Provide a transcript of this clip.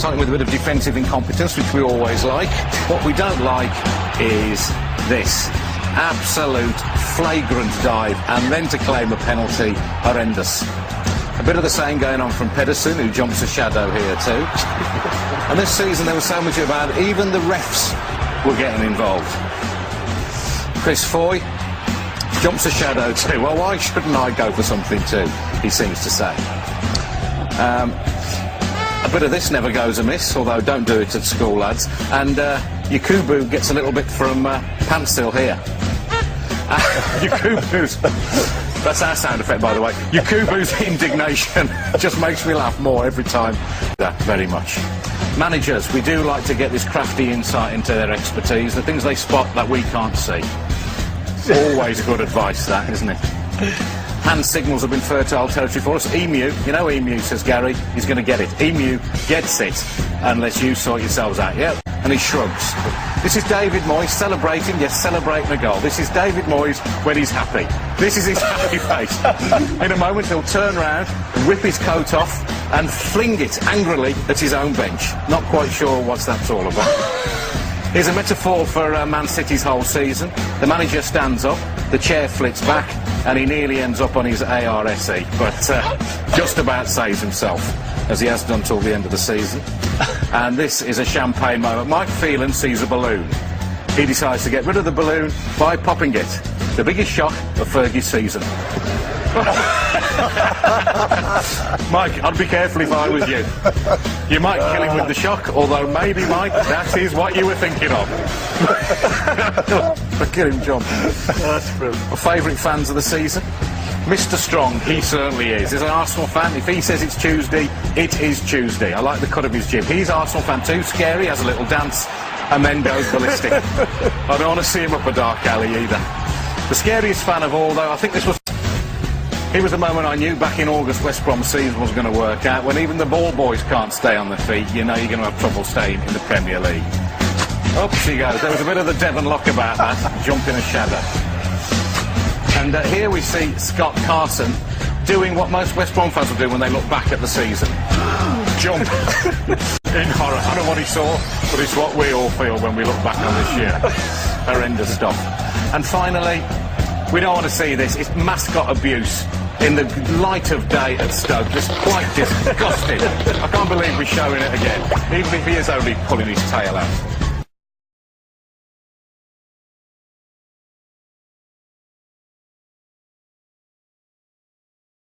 starting with a bit of defensive incompetence, which we always like. What we don't like is this. Absolute flagrant dive, and then to claim a penalty, horrendous. A bit of the same going on from Pedersen, who jumps a shadow here too. And this season there was so much about it, even the refs were getting involved. Chris Foy jumps a shadow too. Well, why shouldn't I go for something too, he seems to say. A bit of this never goes amiss, although don't do it at school, lads. And Yakubu gets a little bit from Pantsil here. Yakubu's... That's our sound effect, by the way. Yakubu's indignation just makes me laugh more every time. That very much. Managers, we do like to get this crafty insight into their expertise, the things they spot that we can't see. Always good advice, that, isn't it? Hand signals have been fertile territory for us. Emu, you know Emu, says Gary, he's going to get it. Emu gets it, unless you sort yourselves out. Yep. And he shrugs. This is David Moyes celebrating, yes, celebrating a goal. This is David Moyes when he's happy. This is his happy face. In a moment he'll turn round, rip his coat off and fling it angrily at his own bench. Not quite sure what that's all about. Here's a metaphor for Man City's whole season. The manager stands up, the chair flits back, and he nearly ends up on his ARSE, but just about saves himself, as he has done till the end of the season. And this is a champagne moment. Mike Phelan sees a balloon. He decides to get rid of the balloon by popping it. The biggest shock of Fergie's season. Mike, I'd be careful if I was you. You might kill him with the shock, although maybe, Mike, that is what you were thinking of. Look at him jump. That's brilliant. My favourite fans of the season? Mr. Strong, he certainly is. As an Arsenal fan, if he says it's Tuesday, it is Tuesday. I like the cut of his jib. He's Arsenal fan too. Scary, has a little dance, and then goes ballistic. I don't want to see him up a dark alley either. The scariest fan of all, though, I think this was... It was the moment I knew back in August West Brom's season was going to work out. When even the ball boys can't stay on their feet, you know you're going to have trouble staying in the Premier League. Up she goes. There was a bit of the Devon lock about that, jumping a shadow. And here we see Scott Carson doing what most West Brom fans will do when they look back at the season. Jump. In horror. I don't know what he saw, but it's what we all feel when we look back on this year. Horrendous stuff. And finally, we don't want to see this. It's mascot abuse in the light of day at Stoke. Just quite disgusting. I can't believe we're showing it again, even if he is only pulling his tail out.